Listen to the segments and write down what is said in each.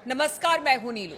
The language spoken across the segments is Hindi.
नमस्कार, मैं हूं नीलू।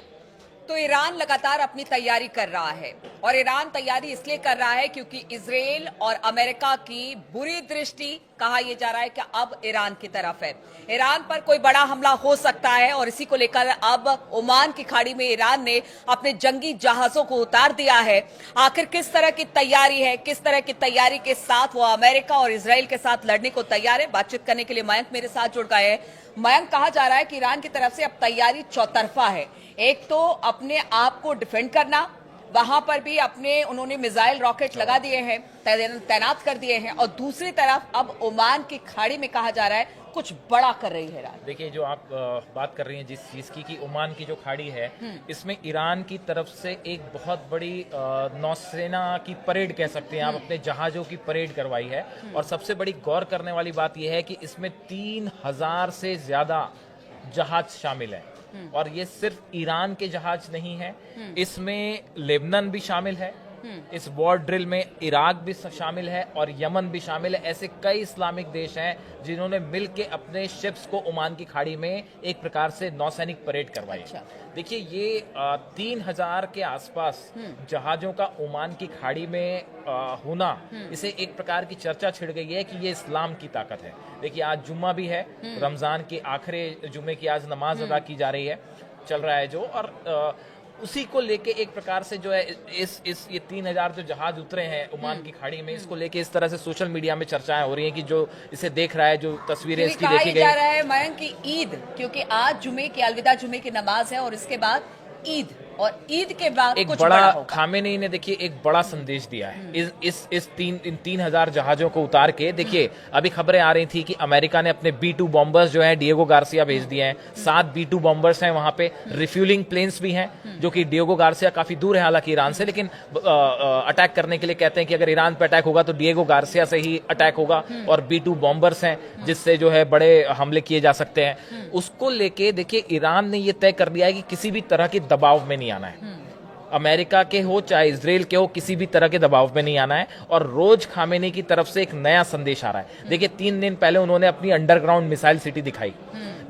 तो ईरान लगातार अपनी तैयारी कर रहा है और ईरान तैयारी इसलिए कर रहा है क्योंकि इजराइल और अमेरिका की बुरी दृष्टि कहा यह जा रहा है कि अब ईरान की तरफ है। ईरान पर कोई बड़ा हमला हो सकता है और इसी को लेकर अब ओमान की खाड़ी में ईरान ने अपने जंगी जहाजों को उतार दिया है। आखिर किस तरह की तैयारी है, किस तरह की तैयारी के साथ वो अमेरिका और इजराइल के साथ लड़ने को तैयार है, बातचीत करने के लिए मयंक मेरे साथ जुड़ गए हैं। मयंक, कहा जा रहा है कि ईरान की तरफ से अब तैयारी चौतरफा है। एक तो अपने आप को डिफेंड करना, वहां पर भी अपने उन्होंने मिसाइल रॉकेट लगा दिए हैं, तैनात कर दिए हैं, और दूसरी तरफ अब ओमान की खाड़ी में कहा जा रहा है कुछ बड़ा कर रही है ईरान। देखिए, जो आप बात कर रही हैं जिस चीज की कि ओमान की जो खाड़ी है, इसमें ईरान की तरफ से एक बहुत बड़ी नौसेना की परेड कह सकते हैं आप, अपने जहाजों की परेड करवाई है। और सबसे बड़ी गौर करने वाली बात यह है कि इसमें 3000 से ज्यादा जहाज शामिल है। और ये सिर्फ ईरान के जहाज नहीं है, इसमें लेबनान भी शामिल है, इस वॉर ड्रिल में इराक भी शामिल है और यमन भी शामिल है। ऐसे कई इस्लामिक देश हैं जिन्होंने मिलकर अपने शिप्स को ओमान की खाड़ी में एक प्रकार से नौसैनिक परेड करवाई। अच्छा। देखिए, ये 3000 के आसपास जहाजों का ओमान की खाड़ी में होना, इसे एक प्रकार की चर्चा छिड़ गई है कि ये इस्लाम की ताकत है। देखिए, आज जुम्मा भी है, रमजान के आखिरी जुम्मे की आज नमाज अदा की जा रही है, चल रहा है जो, और उसी को लेके एक प्रकार से जो है ये 3000 जो जहाज उतरे हैं ओमान की खाड़ी में, इसको लेके इस तरह से सोशल मीडिया में चर्चाएं हो रही हैं कि जो इसे देख रहा है, जो तस्वीरें इसकी देखी गई जा रहा है मयंक की ईद, क्योंकि आज जुमे की अलविदा जुमे की नमाज है और इसके बाद ईद, और ईद के बाद एक कुछ बड़ा खामेनी ने देखिए एक बड़ा संदेश दिया है इन 3000 जहाजों को उतार के। देखिए, अभी खबरें आ रही थी कि अमेरिका ने अपने B-2 बॉम्बर्स जो है डिएगो गार्सिया भेज दिए हैं। 7 B-2 बॉम्बर्स हैं वहां पे, रिफ्यूलिंग प्लेन्स भी हैं, जो कि डिएगो गार्सिया काफी दूर है हालांकि ईरान से, लेकिन अटैक करने के लिए कहते हैं कि अगर ईरान पे अटैक होगा तो डिएगो गार्सिया से ही अटैक होगा। और B-2 बॉम्बर्स हैं जिससे जो है बड़े हमले किए जा सकते हैं। उसको लेके देखिए, ईरान ने यह तय कर दिया है कि किसी भी तरह के दबाव में नहीं आना है, अमेरिका के हो चाहे इजराइल के हो, किसी भी तरह के दबाव में नहीं आना है। और रोज खामेनी की तरफ से एक नया संदेश आ रहा है। देखिए, 3 दिन पहले उन्होंने अपनी अंडरग्राउंड मिसाइल सिटी दिखाई,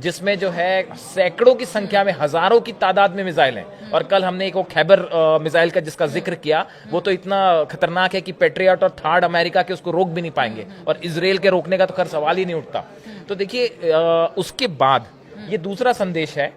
जिसमें जो है सैकड़ों की संख्या में, हजारों की तादाद में मिसाइल हैं। और कल हमने एक वो खैबर मिसाइल का जिसका जिक्र किया, वो तो इतना खतरनाक है कि पेट्रियट और थार्ड अमेरिका के उसको रोक भी नहीं पाएंगे, और इजराइल के रोकने का तो खैर सवाल ही नहीं उठता। तो देखिए, उसके बाद ये दूसरा संदेश है,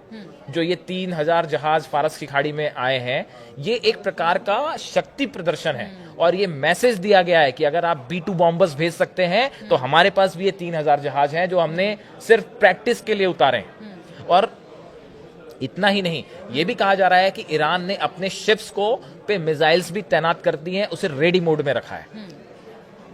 जो ये 3000 जहाज फारस की खाड़ी में आए हैं, ये एक प्रकार का शक्ति प्रदर्शन है। और ये मैसेज दिया गया है कि अगर आप B-2 बॉम्बर्स भेज सकते हैं तो हमारे पास भी ये 3000 जहाज हैं जो हमने सिर्फ प्रैक्टिस के लिए उतारे हैं। और इतना ही नहीं, ये भी कहा जा रहा है कि ईरान ने अपने शिप्स को पे मिसाइल्स भी तैनात कर दी हैं, उसे रेडी मोड में रखा है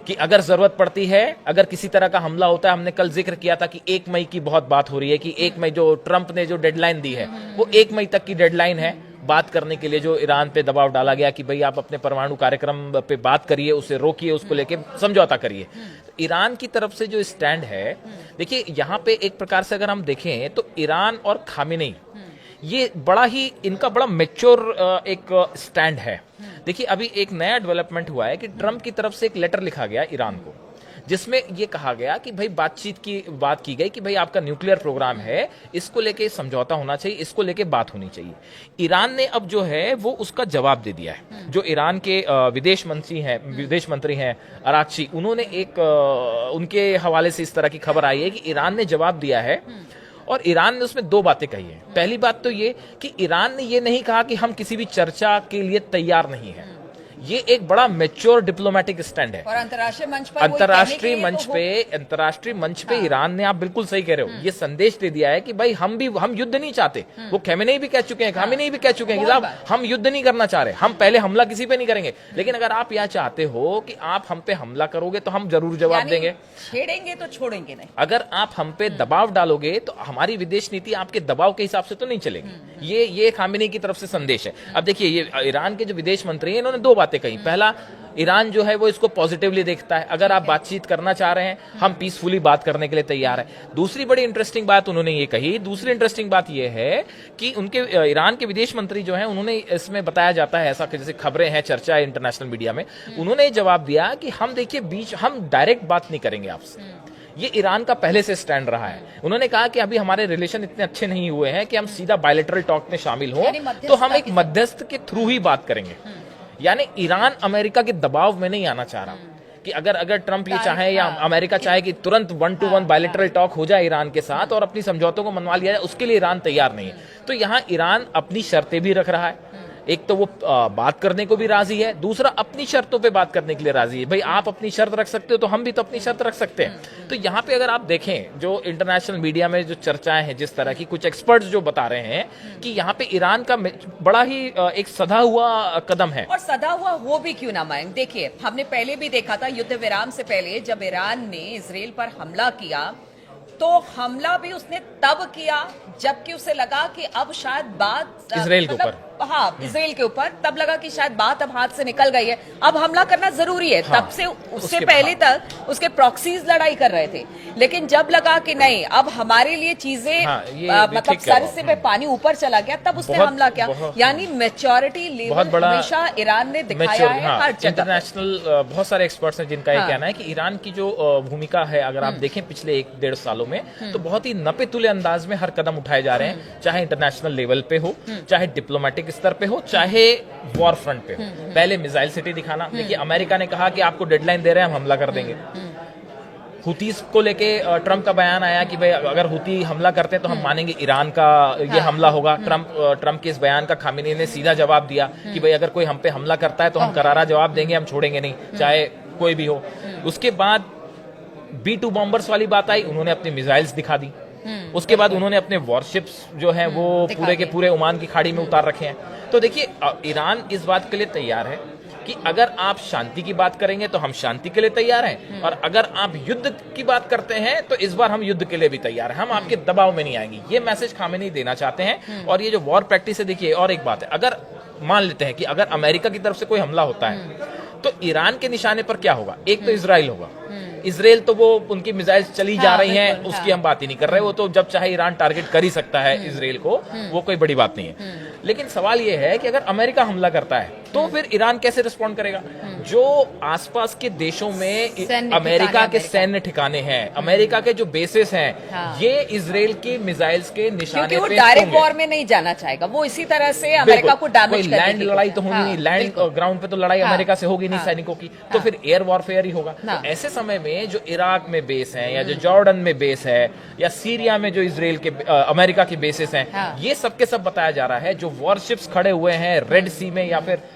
कि अगर जरूरत पड़ती है, अगर किसी तरह का हमला होता है। हमने कल जिक्र किया था कि 1 मई की बहुत बात हो रही है कि 1 मई जो ट्रंप ने जो डेडलाइन दी है, वो 1 मई तक की डेडलाइन है बात करने के लिए, जो ईरान पे दबाव डाला गया कि भाई आप अपने परमाणु कार्यक्रम पे बात करिए, उसे रोकिए, उसको लेके समझौता करिए। तो ईरान की तरफ से जो स्टैंड है, देखिए यहाँ पे एक प्रकार से अगर हम देखें तो ईरान और खामेनी, ये बड़ा ही इनका बड़ा मैच्योर एक स्टैंड है। देखिए, अभी एक नया डेवलपमेंट हुआ है कि ट्रंप की तरफ से एक लेटर लिखा गया ईरान को, जिसमें ये कहा गया कि भाई बातचीत की बात की गई कि भाई आपका न्यूक्लियर प्रोग्राम है, इसको लेके समझौता होना चाहिए, इसको लेके बात होनी चाहिए। ईरान ने अब जो है वो उसका जवाब दे दिया है। जो ईरान के विदेश मंत्री हैं अराक्ची, उन्होंने एक उनके हवाले से इस तरह की खबर आई है कि ईरान ने जवाब दिया है। और ईरान ने उसमें 2 बातें कही हैं। पहली बात तो ये कि ईरान ने ये नहीं कहा कि हम किसी भी चर्चा के लिए तैयार नहीं हैं। ये एक बड़ा मैच्योर डिप्लोमेटिक स्टैंड है। और अंतर्राष्ट्रीय मंच पे ईरान ने, आप बिल्कुल सही कह रहे हो, ये संदेश दे दिया है कि भाई हम युद्ध नहीं चाहते। वो खामेनी भी कह चुके हैं, खामेनी भी कह चुके हैं कि साहब हम युद्ध नहीं करना चाह रहे, हम पहले हमला किसी पे नहीं करेंगे, लेकिन अगर आप यह चाहते हो कि आप हम पे हमला करोगे तो हम जरूर जवाब देंगे, छेड़ेंगे तो छोड़ेंगे नहीं। अगर आप हम पे दबाव डालोगे तो हमारी विदेश नीति आपके दबाव के हिसाब से तो नहीं चलेगी। ये खामेनी की तरफ से संदेश है। अब देखिए, ये ईरान के जो विदेश मंत्री हैं, इन्होंने 2 बातें कही। पहला, ईरान जो है वो इसको पॉजिटिवली देखता है, अगर आप बातचीत करना चाह रहे हैं, हम पीसफुली बात करने के लिए तैयार है। दूसरी बड़ी इंटरेस्टिंग बात उन्होंने ये कही, दूसरी इंटरेस्टिंग बात ये है कि उनके ईरान के विदेश मंत्री जो हैं, उन्होंने, इसमें बताया जाता है ऐसा कि जैसे खबरें हैं, चर्चा है इंटरनेशनल मीडिया में, उन्होंने जवाब दिया कि हम देखिए हम डायरेक्ट बात नहीं करेंगे आपसे, ये ईरान का पहले से स्टैंड रहा है। उन्होंने कहा कि अभी हमारे रिलेशन इतने अच्छे नहीं हुए हैं कि हम सीधा बायलैटरल टॉक में शामिल हो, तो हम एक मध्यस्थ के थ्रू ही बात करेंगे। यानी ईरान अमेरिका के दबाव में नहीं आना चाह रहा कि अगर ट्रंप ये चाहे या अमेरिका चाहे कि तुरंत 1-to-1 बायलैटरल टॉक हो जाए ईरान के साथ और अपनी समझौतों को मनवा लिया जाए, उसके लिए ईरान तैयार नहीं है। तो यहां ईरान अपनी शर्तें भी रख रहा है। एक तो वो बात करने को भी राजी है, दूसरा अपनी शर्तों पे बात करने के लिए राजी है। भाई आप अपनी शर्त रख सकते हो तो हम भी तो अपनी शर्त रख सकते हैं। तो यहाँ पे अगर आप देखें जो इंटरनेशनल मीडिया में जो चर्चाएं हैं, जिस तरह की कुछ एक्सपर्ट्स जो बता रहे हैं कि यहाँ पे ईरान का बड़ा ही एक सधा हुआ कदम है। और सधा हुआ वो भी क्यों ना मायंग, देखिए हमने पहले भी देखा था युद्ध विराम से पहले जब ईरान ने इजराइल पर हमला किया, तो हमला भी उसने तब किया जबकि उसे लगा कि अब शायद बात इजराइल के ऊपर, हाँ इजराइल के ऊपर तब लगा कि शायद बात अब हाथ से निकल गई है, अब हमला करना जरूरी है। हाँ, तब से उससे पहले तक उसके प्रॉक्सीज लड़ाई कर रहे थे, लेकिन जब लगा कि नहीं अब हमारे लिए चीजें मतलब सर से पे पानी ऊपर चला गया, तब उसने हमला किया। यानी मैच्योरिटी लेवल हमेशा ईरान ने दिखाया है हर जगह। इंटरनेशनल बहुत सारे एक्सपर्ट्स हैं जिनका ये कहना है कि ईरान की जो भूमिका है, अगर आप देखें पिछले 1-1.5 सालों में, तो बहुत ही नपे तुले अंदाज में हर कदम उठाए जा रहे हैं, चाहे इंटरनेशनल लेवल पे हो, चाहे डिप्लोमेटिक स्तर पे हो, चाहे वॉर फ्रंट पे हो। पहले मिसाइल सिटी दिखाना, देखिए अमेरिका ने कहा कि आपको डेडलाइन दे रहे हैं, हम हमला कर देंगे। हुतीस को लेके ट्रंप का बयान आया कि भाई अगर हुती हमला करते हैं तो हम मानेंगे ईरान का ये हमला होगा। ट्रंप के इस बयान का खामेनी ने सीधा जवाब दिया कि भाई अगर कोई हम पे हमला करता है तो हम करारा जवाब देंगे, हम छोड़ेंगे नहीं, चाहे कोई भी हो। उसके बाद B-2 बॉम्बर्स वाली बात आई, उन्होंने अपनी मिसाइल्स दिखा दी। उसके बाद उन्होंने अपने वॉरशिप्स जो हैं वो पूरे के पूरे ओमान की खाड़ी में उतार रखे हैं। तो देखिए ईरान इस बात के लिए तैयार है कि अगर आप शांति की बात करेंगे तो हम शांति के लिए तैयार हैं, और अगर आप युद्ध की बात करते हैं तो इस बार हम युद्ध के लिए भी तैयार हैं, हम आपके दबाव में नहीं आएंगे। ये मैसेज खामेनी देना चाहते हैं। और ये जो वॉर प्रैक्टिस है, देखिए और एक बात है, अगर मान लेते हैं कि अगर अमेरिका की तरफ से कोई हमला होता है तो ईरान के निशाने पर क्या होगा? एक तो इजराइल होगा। इजराइल तो वो उनकी मिसाइल चली जा रही हैं, उसकी हम बात ही नहीं कर रहे, वो तो जब चाहे ईरान टारगेट कर ही सकता है इजराइल को, वो कोई बड़ी बात नहीं है। लेकिन सवाल ये है कि अगर अमेरिका हमला करता है तो फिर ईरान कैसे रिस्पॉन्ड करेगा? जो आसपास के देशों में अमेरिका के सैन्य ठिकाने हैं, अमेरिका के जो बेसिस हैं, ये इजराइल की मिसाइल्स के निशाने पे होंगे। डायरेक्ट वॉर में नहीं जाना चाहेगा वो, इसी तरह से अमेरिका को डैमेज करने लैंड लड़ाई तो होगी नहीं, लैंड ग्राउंड पे तो लड़ाई अमेरिका से होगी नहीं सैनिकों की, तो फिर एयर वॉरफेयर ही होगा। तो ऐसे समय में जो इराक में बेस है, या जो जॉर्डन में बेस है, या सीरिया में जो इजराइल के अमेरिका के बेसिस हैं, ये सब के सब बताया जा रहा है। जो वॉरशिप्स खड़े हुए हैं रेड सी में या फिर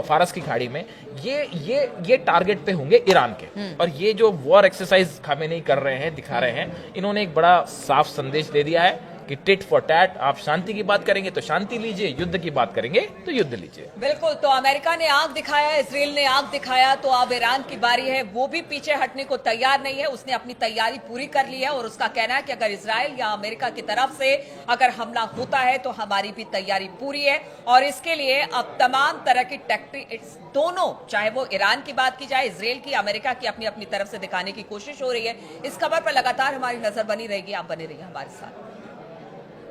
फारस की खाड़ी में, ये टारगेट पे होंगे ईरान के। और ये जो वॉर एक्सरसाइज खामेनी कर रहे हैं, दिखा रहे हैं, इन्होंने एक बड़ा साफ संदेश दे दिया है कि टिट फॉर टैट, आप शांति की बात करेंगे तो शांति लीजिए, युद्ध की बात करेंगे तो युद्ध लीजिए। बिल्कुल, तो अमेरिका ने आंख दिखाया, इजराइल ने आंख दिखाया, तो अब ईरान की बारी है। वो भी पीछे हटने को तैयार नहीं है, उसने अपनी तैयारी पूरी कर ली है और उसका कहना है कि अगर इजराइल या अमेरिका की तरफ से अगर हमला होता है तो हमारी भी तैयारी पूरी है। और इसके लिए अब तमाम तरह की टैक्टिक्स दोनों, चाहे वो ईरान की बात की जाए, इजराइल की, अमेरिका की, अपनी अपनी तरफ से दिखाने की कोशिश हो रही है। इस खबर पर लगातार हमारी नजर बनी रहेगी, आप बने रहिए हमारे साथ।